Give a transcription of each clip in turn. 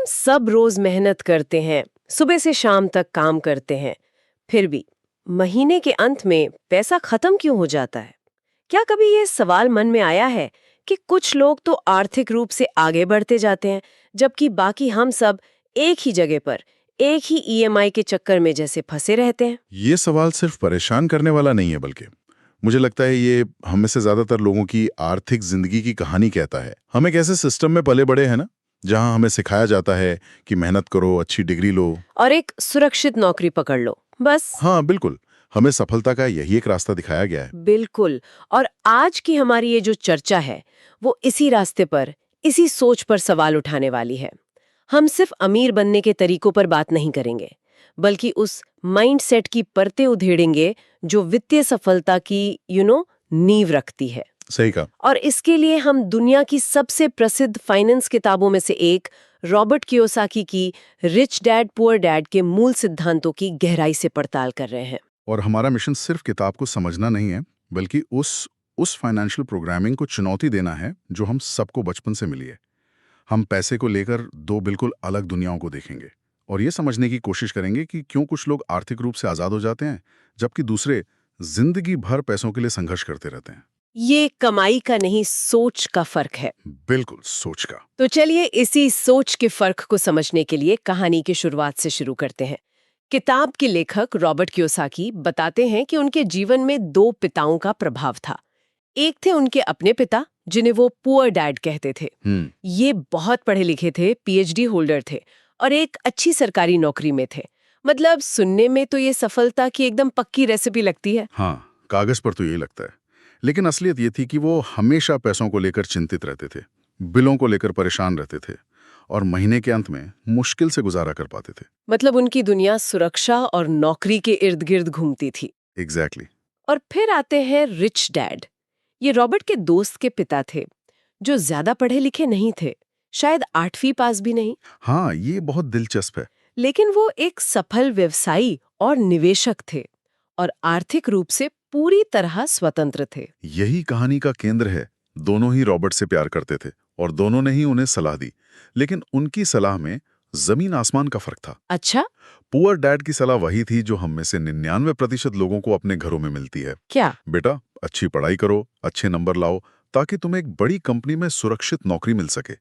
हम सब रोज मेहनत करते हैं, सुबह से शाम तक काम करते हैं, फिर भी महीने के अंत में पैसा खत्म क्यों हो जाता है? क्या कभी ये सवाल मन में आया है कि कुछ लोग तो आर्थिक रूप से आगे बढ़ते जाते हैं, जबकि बाकी हम सब एक ही जगह पर, एक ही ईएमआई के चक्कर में जैसे फंसे रहते हैं? ये सवाल सिर्फ परेशान करने वाला नहीं है, बल्कि मुझे लगता है ये हम में से ज्यादातर लोगों की आर्थिक जिंदगी की कहानी कहता है। हम एक ऐसे सिस्टम में पले बड़े हैं ना, जहां हमें सिखाया जाता है कि मेहनत करो, अच्छी डिग्री लो और एक सुरक्षित नौकरी पकड़ लो, बस। हाँ बिल्कुल, हमें सफलता का यही एक रास्ता दिखाया गया है। बिल्कुल। और आज की हमारी ये जो चर्चा है, वो इसी रास्ते पर, इसी सोच पर सवाल उठाने वाली है। हम सिर्फ अमीर बनने के तरीकों पर बात नहीं करेंगे, बल्कि उस माइंडसेट की परतें उधेड़ेंगे जो वित्तीय सफलता की नींव रखती है। सही कहा। और इसके लिए हम दुनिया की सबसे प्रसिद्ध फाइनेंस किताबों में से एक रॉबर्ट कियोसाकी की रिच डैड पुअर डैड के मूल सिद्धांतों की गहराई से पड़ताल कर रहे हैं। और हमारा मिशन सिर्फ किताब को समझना नहीं है, बल्कि उस फाइनेंशियल प्रोग्रामिंग को चुनौती देना है जो हम सबको बचपन से मिली है। हम पैसे को लेकर दो बिल्कुल अलग दुनियाओं को देखेंगे और ये समझने की कोशिश करेंगे कि क्यों कुछ लोग आर्थिक रूप से आजाद हो जाते हैं, जबकि दूसरे जिंदगी भर पैसों के लिए संघर्ष करते रहते हैं। ये कमाई का नहीं, सोच का फर्क है। बिल्कुल, सोच का। तो चलिए इसी सोच के फर्क को समझने के लिए कहानी की शुरुआत से शुरू करते हैं। किताब के लेखक रॉबर्ट कियोसाकी बताते हैं कि उनके जीवन में दो पिताओं का प्रभाव था। एक थे उनके अपने पिता, जिन्हें वो पुअर डैड कहते थे। ये बहुत पढ़े लिखे थे, पीएचडी होल्डर थे और एक अच्छी सरकारी नौकरी में थे। मतलब सुनने में तो ये सफलता की एकदम पक्की रेसिपी लगती है। हाँ, कागज पर तो यही लगता है, लेकिन असलियत ये थी कि वो हमेशा पैसों को लेकर चिंतित रहते थे, बिलों को लेकर परेशान रहते थे और महीने के अंत में मुश्किल से गुजारा कर पाते थे। मतलब उनकी दुनिया सुरक्षा और नौकरी के इर्द गिर्द घूमती थी। एग्जैक्टली। और फिर आते हैं रिच डैड। ये रॉबर्ट के दोस्त के पिता थे, जो ज्यादा पढ़े लिखे नहीं थे, शायद 8वीं पास भी नहीं। हाँ, ये बहुत दिलचस्प है। लेकिन वो एक सफल व्यवसायी और निवेशक थे और आर्थिक रूप से पूरी तरह स्वतंत्र थे। यही कहानी का केंद्र है। दोनों ही रॉबर्ट से प्यार करते थे और दोनों ने ही उन्हें सलाह दी, लेकिन उनकी सलाह में जमीन आसमान का फर्क था। अच्छा? पुअर डैड की सलाह वही थी जो हम में से 99% लोगों को अपने घरों में मिलती है। क्या? बेटा, अच्छी पढ़ाई करो, अच्छे नंबर लाओ, ताकि तुम्हें एक बड़ी कंपनी में सुरक्षित नौकरी मिल सके।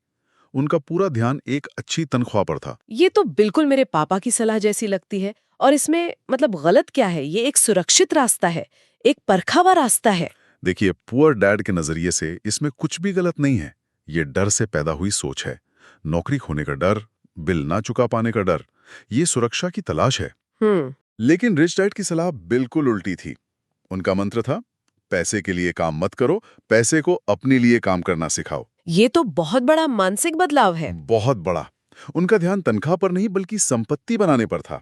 उनका पूरा ध्यान एक अच्छी तनख्वाह पर था। ये तो बिल्कुल मेरे पापा की सलाह जैसी लगती है। और इसमें मतलब गलत क्या है? ये एक सुरक्षित रास्ता है, एक परखा हुआ रास्ता है। देखिए, पुअर डैड के नजरिए से इसमें कुछ भी गलत नहीं है। ये डर से पैदा हुई सोच है। नौकरी खोने का डर, बिल ना चुका पाने का डर, ये सुरक्षा की तलाश है। लेकिन रिच डैड की सलाह बिल्कुल उल्टी थी। उनका मंत्र था, पैसे के लिए काम मत करो, पैसे को अपने लिए काम करना सिखाओ। ये तो बहुत बड़ा मानसिक बदलाव है। बहुत बड़ा। उनका ध्यान तनख्वाह पर नहीं, बल्कि संपत्ति बनाने पर था।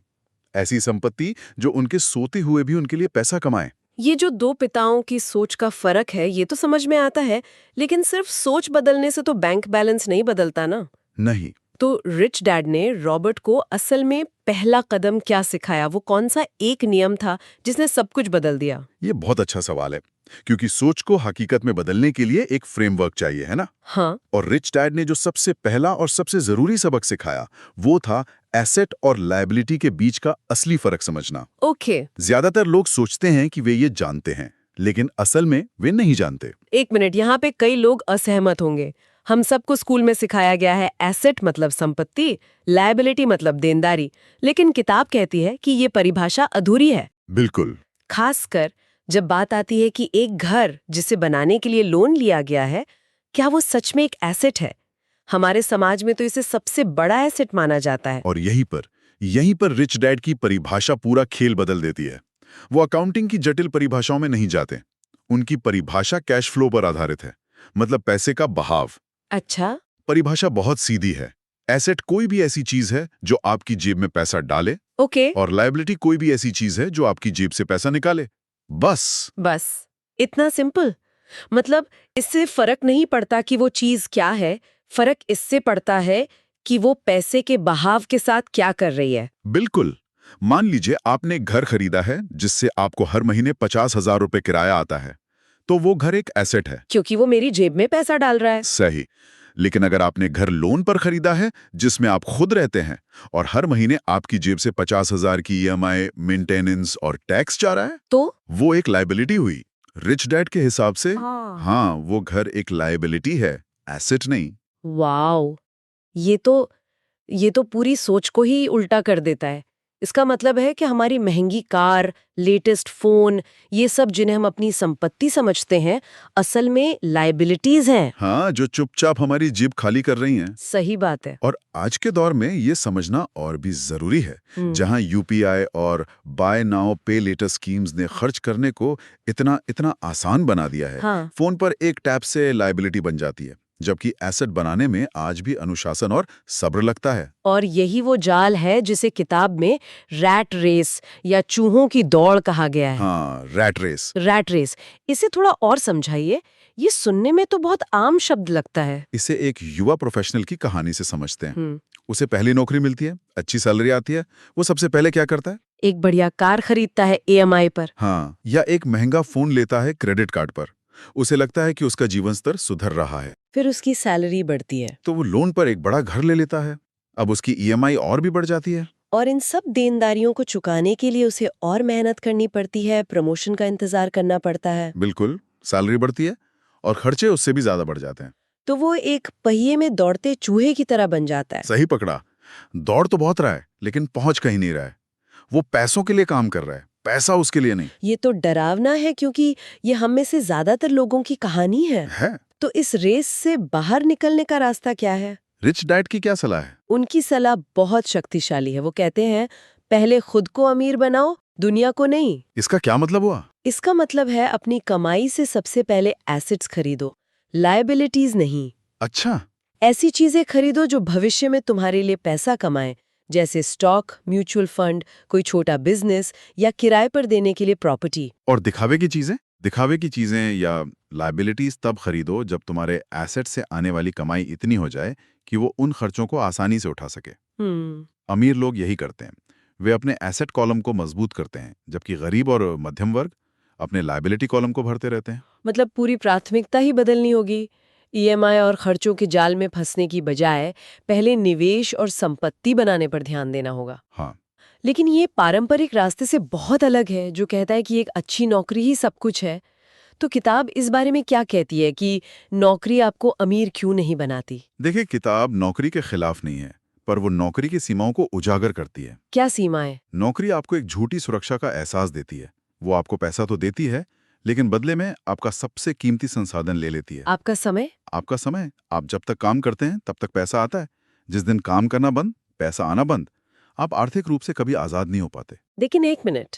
ऐसी संपत्ति जो उनके सोते हुए भी उनके लिए पैसा कमाए। ये जो दो पिताओं की सोच का फर्क है, ये तो समझ में आता है, लेकिन सिर्फ सोच बदलने से तो बैंक बैलेंस नहीं बदलता ना। नहीं। तो रिच डैड ने रॉबर्ट को असल में पहला कदम क्या सिखाया? वो कौन सा एक नियम था जिसने सब कुछ बदल दिया? ये बहुत अच्छा सवाल है, क्योंकि सोच को हकीकत में बदलने के लिए एक फ्रेमवर्क चाहिए, है ना? हाँ। और रिच डैड ने जो सबसे पहला और सबसे जरूरी सबक सिखाया, वो था एसेट और लायबिलिटी के बीच का असली फर्क समझना। ओके। ज्यादातर लोग सोचते हैं कि वे ये जानते हैं, लेकिन असल में वे नहीं जानते। एक मिनट, यहाँ पे कई लोग असहमत होंगे। हम सबको स्कूल में सिखाया गया है एसेट मतलब संपत्ति, लायबिलिटी मतलब देनदारी, लेकिन किताब कहती है कि ये परिभाषा अधूरी है। बिल्कुल। खासकर जब बात आती है कि एक घर जिसे बनाने के लिए लोन लिया गया है, क्या वो सच में एक एसेट है? हमारे समाज में तो इसे सबसे बड़ा एसेट माना जाता है। और यहीं पर रिच डैड की परिभाषा पूरा खेल बदल देती है। वो अकाउंटिंग की जटिल परिभाषाओं में नहीं जाते। उनकी परिभाषा कैश फ्लो पर आधारित है, मतलब पैसे का बहाव। अच्छा। परिभाषा बहुत सीधी है। एसेट कोई भी ऐसी चीज है जो आपकी जेब में पैसा डाले। ओके। और लायबिलिटी कोई भी ऐसी चीज है जो आपकी जेब से पैसा निकाले। बस इतना सिंपल। मतलब इससे फर्क नहीं पड़ता कि वो चीज क्या है, फर्क इससे पड़ता है कि वो पैसे के बहाव के साथ क्या कर रही है। बिल्कुल। मान लीजिए आपने घर खरीदा है जिससे आपको हर महीने 50,000 रुपए किराया आता है, तो वो घर एक एसेट है। क्योंकि वो मेरी जेब में पैसा डाल रहा है। सही। लेकिन अगर आपने घर लोन पर खरीदा है जिसमें आप खुद रहते हैं और हर महीने आपकी जेब से 50,000 की ईएमआई, मेंटेनेंस और टैक्स जा रहा है, तो वो एक लायबिलिटी हुई। रिच डैड के हिसाब से हाँ। हाँ, वो घर एक लायबिलिटी है, एसेट नहीं। वाओ, ये तो ये तो पूरी सोच को ही उल्टा कर देता है। इसका मतलब है कि हमारी महंगी कार, लेटेस्ट फोन, ये सब जिन्हें हम अपनी संपत्ति समझते हैं, असल में लायबिलिटीज हैं। हाँ, जो चुपचाप हमारी जेब खाली कर रही हैं। सही बात है। और आज के दौर में ये समझना और भी जरूरी है, जहां यूपीआई और बाय नाउ पे लेटर स्कीम्स ने खर्च करने को इतना इतना आसान बना दिया है। हाँ। फोन पर एक टैप से लायबिलिटी बन जाती है, जबकि एसेट बनाने में आज भी अनुशासन और सब्र लगता है। और यही वो जाल है जिसे किताब में रैट रेस या चूहों की दौड़ कहा गया है। हाँ, रैट रेस। रैट रेस, इसे थोड़ा और समझाइए। ये सुनने में तो बहुत आम शब्द लगता है। इसे एक युवा प्रोफेशनल की कहानी से समझते हैं। हम्म। उसे पहली नौकरी मिलती है, अच्छी सैलरी आती है। वो सबसे पहले क्या करता है? एक बढ़िया कार खरीदता है ईएमआई पर। हाँ, या एक महंगा फोन लेता है क्रेडिट कार्ड पर। उसे लगता है कि उसका जीवन स्तर सुधर रहा है। फिर उसकी सैलरी बढ़ती है तो वो लोन पर एक बड़ा घर ले लेता है। अब उसकी ईएमआई और भी बढ़ जाती है। और इन सब देनदारियों को चुकाने के लिए उसे और मेहनत करनी पड़ती है, प्रमोशन का इंतजार करना पड़ता है। बिल्कुल, सैलरी बढ़ती है और खर्चे उससे भी ज्यादा बढ़ जाते हैं। तो वो एक पहिए में दौड़ते चूहे की तरह बन जाता है। सही पकड़ा। दौड़ तो बहुत रहा है, लेकिन पहुंच कहीं नहीं रहा है। वो पैसों के लिए काम कर रहा है, पैसा उसके लिए नहीं ये तो डरावना है, क्योंकि ये हम में से ज्यादातर लोगों की कहानी है। है। तो इस रेस से बाहर निकलने का रास्ता क्या है? रिच डैड की क्या सलाह है? उनकी सलाह बहुत शक्तिशाली है। वो कहते हैं, पहले खुद को अमीर बनाओ, दुनिया को नहीं। इसका क्या मतलब हुआ? इसका मतलब है अपनी कमाई से सबसे पहले एसेट्स खरीदो, लायबिलिटीज नहीं। अच्छा। ऐसी चीजें खरीदो जो भविष्य में तुम्हारे लिए पैसा कमाएं, जैसे स्टॉक, म्यूचुअल फंड, कोई छोटा बिजनेस या किराए पर देने के लिए प्रॉपर्टी। और दिखावे की चीजें? दिखावे की चीजें या लायबिलिटीज तब खरीदो जब तुम्हारे एसेट से आने वाली कमाई इतनी हो जाए कि वो उन खर्चों को आसानी से उठा सके। अमीर लोग यही करते हैं, वे अपने एसेट कॉलम को मजबूत करते हैं, जबकि गरीब और मध्यम वर्ग अपने लायबिलिटी कॉलम को भरते रहते हैं। मतलब पूरी प्राथमिकता ही बदलनी होगी। ईएमआई और खर्चों के जाल में फंसने की बजाय पहले निवेश और संपत्ति बनाने पर ध्यान देना होगा। हाँ। लेकिन ये पारंपरिक रास्ते से बहुत अलग है, जो कहता है कि एक अच्छी नौकरी ही सब कुछ है। तो किताब इस बारे में क्या कहती है कि नौकरी आपको अमीर क्यों नहीं बनाती? देखिए, किताब नौकरी के खिलाफ नहीं है, पर वो नौकरी की सीमाओं को उजागर करती है। क्या सीमाएं? नौकरी आपको एक झूठी सुरक्षा का एहसास देती है। वो आपको पैसा तो देती है, लेकिन बदले में आपका सबसे कीमती संसाधन ले लेती है। आपका समय। आपका समय। आप जब तक काम करते हैं तब तक पैसा आता है। जिस दिन काम करना बंद, पैसा आना बंद, आप आर्थिक रूप से कभी आजाद नहीं हो पाते। लेकिन एक मिनट,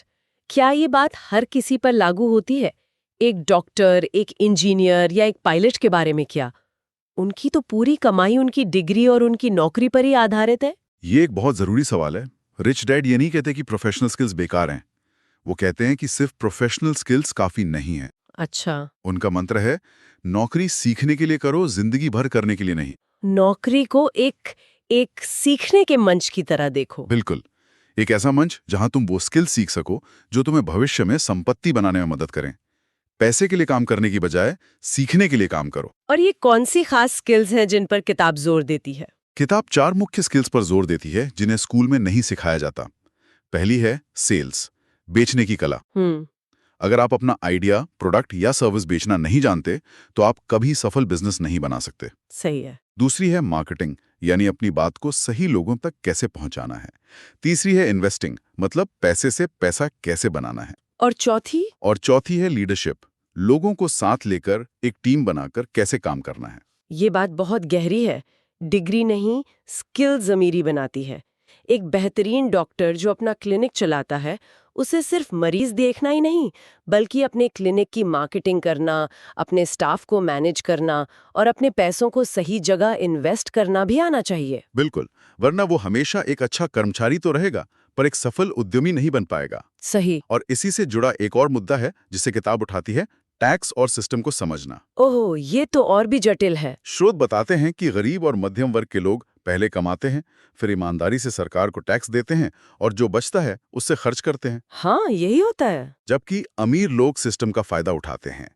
क्या ये बात हर किसी पर लागू होती है? एक डॉक्टर, एक इंजीनियर या एक पायलट के बारे में क्या? उनकी तो पूरी कमाई उनकी डिग्री और उनकी नौकरी पर ही आधारित है। ये एक बहुत जरूरी सवाल है। रिच डैड ये नहीं कहते कि प्रोफेशनल स्किल्स बेकार हैं। वो कहते हैं कि सिर्फ प्रोफेशनल स्किल्स काफी नहीं है। अच्छा। उनका मंत्र है, नौकरी सीखने के लिए करो, जिंदगी भर करने के लिए नहीं। नौकरी को एक एक सीखने के मंच की तरह देखो। बिल्कुल, एक ऐसा मंच जहां तुम वो स्किल सीख सको जो तुम्हें भविष्य में संपत्ति बनाने में मदद करें। पैसे के लिए काम करने की बजाय सीखने के लिए काम करो। और ये कौन सी खास स्किल्स हैं जिन पर किताब जोर देती है? किताब 4 मुख्य स्किल्स पर जोर देती है जिन्हें स्कूल में नहीं सिखाया जाता। पहली है सेल्स, बेचने की कला। अगर आप अपना आइडिया, प्रोडक्ट या सर्विस बेचना नहीं जानते तो आप कभी सफल बिजनेस नहीं बना सकते। सही है। दूसरी है मार्केटिंग, यानी अपनी बात को सही लोगों तक कैसे पहुंचाना है। तीसरी है इन्वेस्टिंग, मतलब पैसे से पैसा कैसे बनाना है। और चौथी? और चौथी है लीडरशिप, लोगों को साथ लेकर एक टीम बनाकर कैसे काम करना है। ये बात बहुत गहरी है। डिग्री नहीं, स्किल्स अमीरी बनाती है। एक बेहतरीन डॉक्टर जो अपना क्लिनिक चलाता है, उसे सिर्फ मरीज देखना ही नहीं, बल्कि अपने क्लिनिक की मार्केटिंग करना, अपने स्टाफ को मैनेज करना और अपने पैसों को सही जगह इन्वेस्ट करना भी आना चाहिए। बिल्कुल, वरना वो हमेशा एक अच्छा कर्मचारी तो रहेगा, पर एक सफल उद्यमी नहीं बन पाएगा। सही। और इसी से जुड़ा एक और मुद्दा है जिसे किताब उठाती है, टैक्स और सिस्टम को समझना। ओह, ये तो और भी जटिल है। स्रोत बताते हैं कि गरीब और मध्यम वर्ग के लोग पहले कमाते हैं, फिर ईमानदारी से सरकार को टैक्स देते हैं और जो बचता है उससे खर्च करते हैं। हाँ, यही होता है। जबकि अमीर लोग सिस्टम का फायदा उठाते हैं।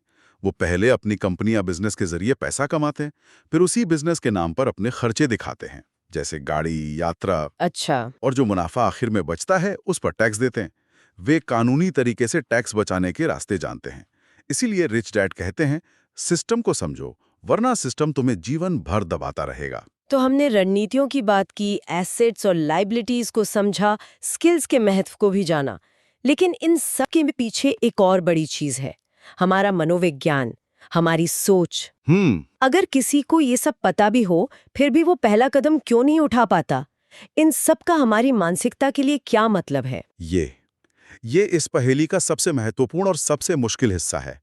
वो पहले अपनी कंपनी या बिजनेस के जरिए पैसा कमाते हैं, फिर उसी बिजनेस के नाम पर अपने खर्चे दिखाते हैं, जैसे गाड़ी, यात्रा। अच्छा। और जो मुनाफा आखिर में बचता है उस पर टैक्स देते हैं। वे कानूनी तरीके से टैक्स बचाने के रास्ते जानते हैं। इसीलिए रिच डैड कहते हैं, सिस्टम को समझो, वरना सिस्टम तुम्हें जीवन भर दबाता रहेगा। तो हमने रणनीतियों की बात की, एसेट्स और लाइबिलिटीज को समझा, स्किल्स के महत्व को भी जाना। लेकिन इन सब के पीछे एक और बड़ी चीज है, हमारा मनोविज्ञान, हमारी सोच। अगर किसी को ये सब पता भी हो, फिर भी वो पहला कदम क्यों नहीं उठा पाता? इन सब का हमारी मानसिकता के लिए क्या मतलब है? ये इस पहेली का सबसे महत्वपूर्ण और सबसे मुश्किल हिस्सा है।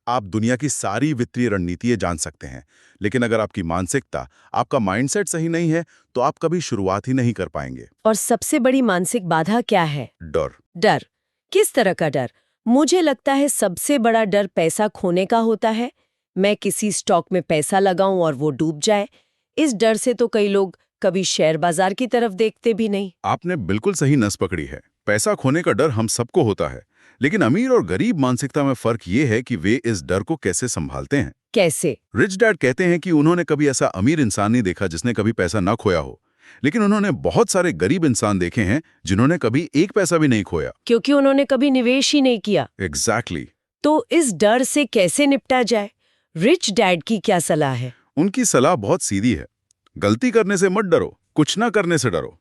आप दुनिया की सारी वित्तीय रणनीतियां जान सकते हैं, लेकिन अगर आपकी मानसिकता, आपका माइंडसेट सही नहीं है, तो आप कभी शुरुआत ही नहीं कर पाएंगे। और सबसे बड़ी मानसिक बाधा क्या है? डर। डर? किस तरह का डर? मुझे लगता है सबसे बड़ा डर पैसा खोने का होता है। मैं किसी स्टॉक में पैसा लगाऊं और वो डूब जाए। इस डर से तो कई लोग कभी शेयर बाजार की तरफ देखते भी नहीं। आपने बिल्कुल सही नस पकड़ी है। पैसा खोने का डर हम सबको होता है, लेकिन अमीर और गरीब मानसिकता में फर्क ये है कि वे इस डर को कैसे संभालते हैं। कैसे? रिच डैड कहते हैं कि उन्होंने कभी ऐसा अमीर इंसान नहीं देखा जिसने कभी पैसा ना खोया हो, लेकिन उन्होंने बहुत सारे गरीब इंसान देखे हैं जिन्होंने कभी एक पैसा भी नहीं खोया। क्योंकि उन्होंने कभी निवेश ही नहीं किया। एग्जैक्टली। तो इस डर से कैसे निपटा जाए? रिच डैड की क्या सलाह है? उनकी सलाह बहुत सीधी है। गलती करने से मत डरो, कुछ ना करने से डरो।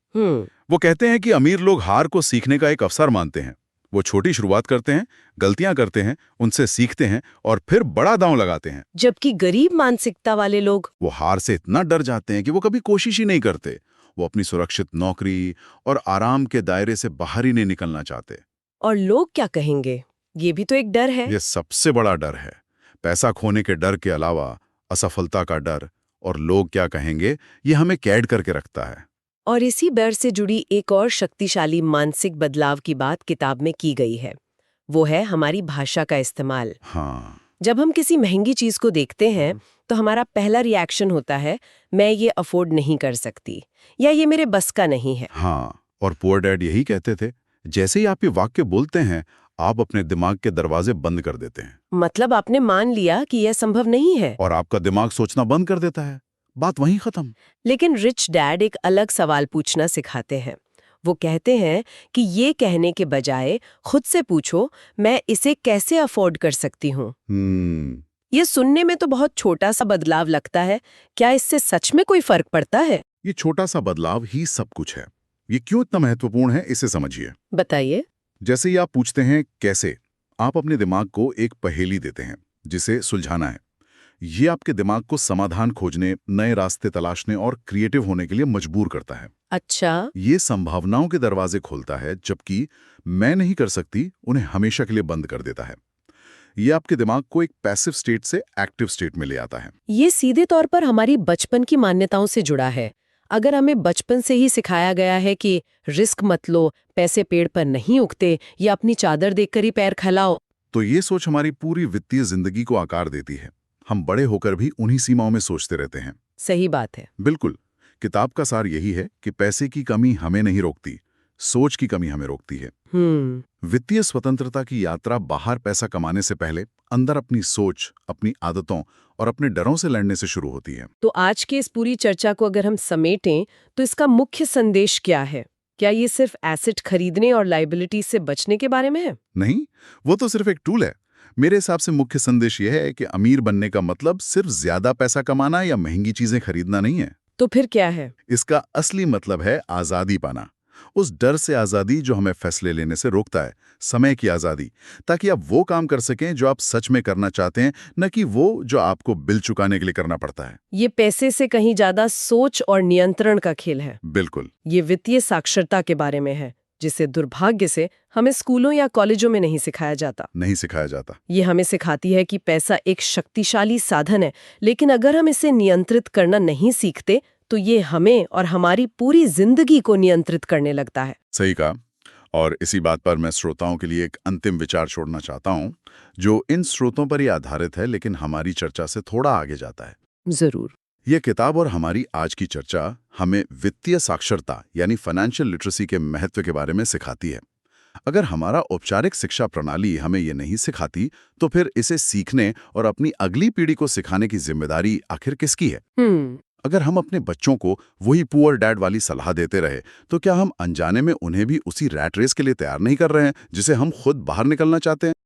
वो कहते हैं कि अमीर लोग हार को सीखने का एक अवसर मानते हैं। वो छोटी शुरुआत करते हैं, गलतियां करते हैं, उनसे सीखते हैं और फिर बड़ा दांव लगाते हैं। जबकि गरीब मानसिकता वाले लोग, वो हार से इतना डर जाते हैं कि वो कभी कोशिश ही नहीं करते। वो अपनी सुरक्षित नौकरी और आराम के दायरे से बाहर ही नहीं निकलना चाहते। और लोग क्या कहेंगे, ये भी तो एक डर है। ये सबसे बड़ा डर है। पैसा खोने के डर के अलावा असफलता का डर और लोग क्या कहेंगे, ये हमें कैद करके रखता है। और इसी डर से जुड़ी एक और शक्तिशाली मानसिक बदलाव की बात किताब में की गई है। वो है हमारी भाषा का इस्तेमाल। हाँ। जब हम किसी महंगी चीज को देखते हैं तो हमारा पहला रिएक्शन होता है, मैं ये अफोर्ड नहीं कर सकती, या ये मेरे बस का नहीं है। हाँ, और पुअर डैड यही कहते थे, जैसे ही आप ये वाक्य बोलते हैं, आप अपने दिमाग के दरवाजे बंद कर देते हैं। मतलब आपने मान लिया कि यह संभव नहीं है, और आपका दिमाग सोचना बंद कर देता है। बात वहीं खत्म। लेकिन रिच डैड एक अलग सवाल पूछना सिखाते हैं। वो कहते हैं कि ये कहने के बजाय खुद से पूछो, मैं इसे कैसे अफोर्ड कर सकती हूँ। ये सुनने में तो बहुत छोटा सा बदलाव लगता है, क्या इससे सच में कोई फर्क पड़ता है? ये छोटा सा बदलाव ही सब कुछ है। ये क्यों इतना महत्वपूर्ण है, इसे समझिए। बताइए। जैसे ही आप पूछते हैं कैसे, आप अपने दिमाग को एक पहेली देते हैं जिसे सुलझाना है। ये आपके दिमाग को समाधान खोजने, नए रास्ते तलाशने और क्रिएटिव होने के लिए मजबूर करता है। अच्छा। ये संभावनाओं के दरवाजे खोलता है, जबकि मैं नहीं कर सकती उन्हें हमेशा के लिए बंद कर देता है। ये आपके दिमाग को एक पैसिव स्टेट से एक्टिव स्टेट में ले आता है। ये सीधे तौर पर हमारी बचपन की मान्यताओं से जुड़ा है। अगर हमें बचपन से ही सिखाया गया है कि रिस्क मत लो, पैसे पेड़ पर नहीं उगते, या अपनी चादर देखकर ही पैर फैलाओ, तो ये सोच हमारी पूरी वित्तीय जिंदगी को आकार देती है। हम बड़े होकर भी उन्हीं सीमाओं में सोचते रहते हैं। सही बात है। बिल्कुल। किताब का सार यही है कि पैसे की कमी हमें नहीं रोकती, सोच की कमी हमें रोकती है। वित्तीय स्वतंत्रता की यात्रा बाहर पैसा कमाने से पहले अंदर अपनी सोच, अपनी आदतों और अपने डरों से लड़ने से शुरू होती है। तो आज के इस पूरी चर्चा को अगर हम समेटें तो इसका मुख्य संदेश क्या है? क्या ये सिर्फ एसेट खरीदने और लायबिलिटी से बचने के बारे में है? नहीं, वो तो सिर्फ एक टूल है। मेरे हिसाब से मुख्य संदेश यह है कि अमीर बनने का मतलब सिर्फ ज्यादा पैसा कमाना या महंगी चीजें खरीदना नहीं है। तो फिर क्या है? इसका असली मतलब है आजादी पाना। उस डर से आजादी जो हमें फैसले लेने से रोकता है, समय की आजादी, ताकि आप वो काम कर सकें जो आप सच में करना चाहते हैं, न कि वो जो आपको बिल चुकाने के लिए करना पड़ता है। ये पैसे से कहीं ज्यादा सोच और नियंत्रण का खेल है। बिल्कुल। ये वित्तीय साक्षरता के बारे में है, जिसे दुर्भाग्य से हमें स्कूलों या कॉलेजों में नहीं सिखाया जाता। ये हमें सिखाती है कि पैसा एक शक्तिशाली साधन है, लेकिन अगर हम इसे नियंत्रित करना नहीं सीखते तो ये हमें और हमारी पूरी जिंदगी को नियंत्रित करने लगता है। सही कहा। और इसी बात पर मैं श्रोताओं के लिए एक अंतिम विचार छोड़ना चाहता हूँ, जो इन स्रोतों पर ही आधारित है, लेकिन हमारी चर्चा से थोड़ा आगे जाता है। जरूर। यह किताब और हमारी आज की चर्चा हमें वित्तीय साक्षरता यानी फाइनेंशियल लिटरेसी के महत्व के बारे में सिखाती है। अगर हमारा औपचारिक शिक्षा प्रणाली हमें ये नहीं सिखाती, तो फिर इसे सीखने और अपनी अगली पीढ़ी को सिखाने की जिम्मेदारी आखिर किसकी है? अगर हम अपने बच्चों को वही पुअर डैड वाली सलाह देते रहे, तो क्या हम अनजाने में उन्हें भी उसी रैट रेस के लिए तैयार नहीं कर रहे हैं जिसे हम खुद बाहर निकलना चाहते हैं?